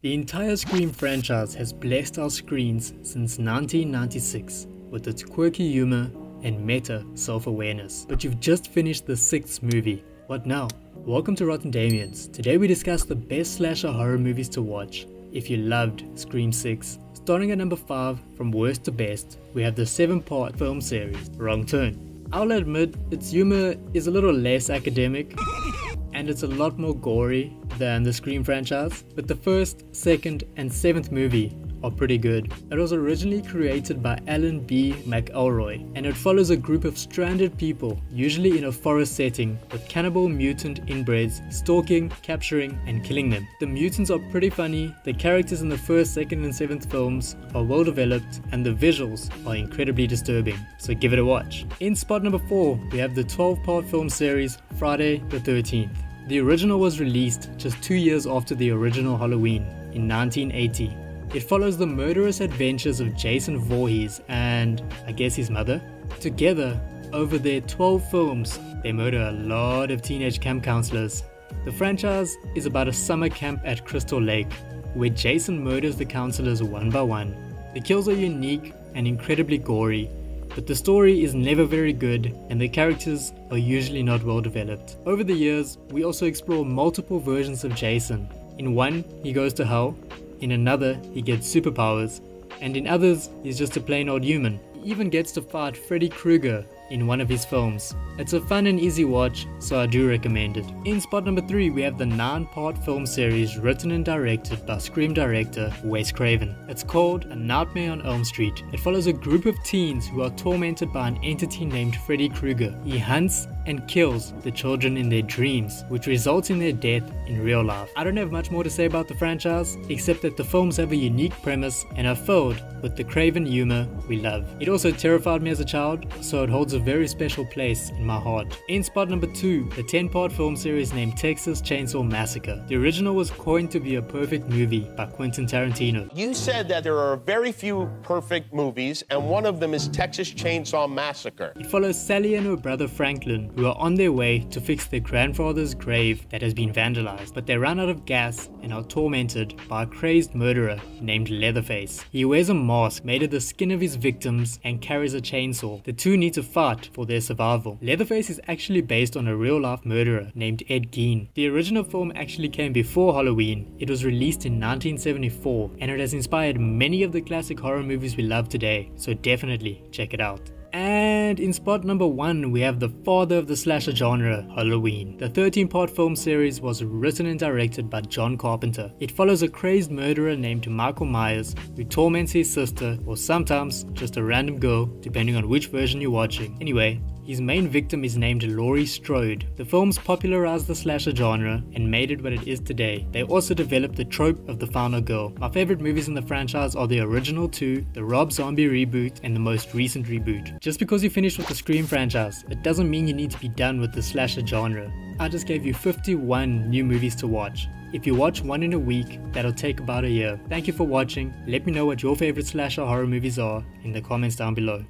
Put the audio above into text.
The entire Scream franchise has blessed our screens since 1996 with its quirky humor and meta self-awareness. But you've just finished the 6th movie. What now? Welcome to Rotten Damians. Today we discuss the best slasher horror movies to watch if you loved Scream 6. Starting at number 5, from worst to best, we have the 7-part film series, Wrong Turn. I'll admit, its humor is a little less academic, and it's a lot more gory than the Scream franchise, but the 1st, 2nd, and 7th movie are pretty good. It was originally created by Alan B. McElroy, and it follows a group of stranded people, usually in a forest setting, with cannibal mutant inbreds stalking, capturing, and killing them. The mutants are pretty funny, the characters in the 1st, 2nd, and 7th films are well developed, and the visuals are incredibly disturbing, so give it a watch. In spot number 4, we have the 12-part film series Friday the 13th. The original was released just 2 years after the original Halloween in 1980. It follows the murderous adventures of Jason Voorhees and, I guess, his mother. Together, over their 12 films, they murder a lot of teenage camp counselors. The franchise is about a summer camp at Crystal Lake, where Jason murders the counselors one by one. The kills are unique and incredibly gory, but the story is never very good and the characters are usually not well developed. Over the years, we also explore multiple versions of Jason. In one, he goes to hell. In another, he gets superpowers, and in others, he's just a plain old human. He even gets to fight Freddy Krueger in one of his films. It's a fun and easy watch, so I do recommend it. In spot number 3, we have the 9-part film series written and directed by Scream director Wes Craven. It's called A Nightmare on Elm Street. It follows a group of teens who are tormented by an entity named Freddy Krueger. He hunts and kills the children in their dreams, which results in their death in real life. I don't have much more to say about the franchise, except that the films have a unique premise and are filled with the Craven humor we love. It also terrified me as a child, so it holds a very special place in my heart. In spot number 2, the 10-part film series named Texas Chainsaw Massacre. The original was coined to be a perfect movie by Quentin Tarantino. You said that there are very few perfect movies, and one of them is Texas Chainsaw Massacre. It follows Sally and her brother Franklin, who are on their way to fix their grandfather's grave that has been vandalized, but they run out of gas and are tormented by a crazed murderer named Leatherface. He wears a mask made of the skin of his victims and carries a chainsaw. The two need to fight for their survival. Leatherface is actually based on a real-life murderer named Ed Gein. The original film actually came before Halloween. It was released in 1974, and it has inspired many of the classic horror movies we love today, so definitely check it out. And in spot number 1, we have the father of the slasher genre, Halloween. The 13-part film series was written and directed by John Carpenter. It follows a crazed murderer named Michael Myers who torments his sister, or sometimes just a random girl, depending on which version you're watching. Anyway, his main victim is named Laurie Strode. The films popularized the slasher genre and made it what it is today. They also developed the trope of the final girl. My favorite movies in the franchise are the original 2, the Rob Zombie reboot, and the most recent reboot. Just because you finished with the Scream franchise, it doesn't mean you need to be done with the slasher genre. I just gave you 51 new movies to watch. If you watch one in a week, that'll take about a year. Thank you for watching. Let me know what your favorite slasher horror movies are in the comments down below.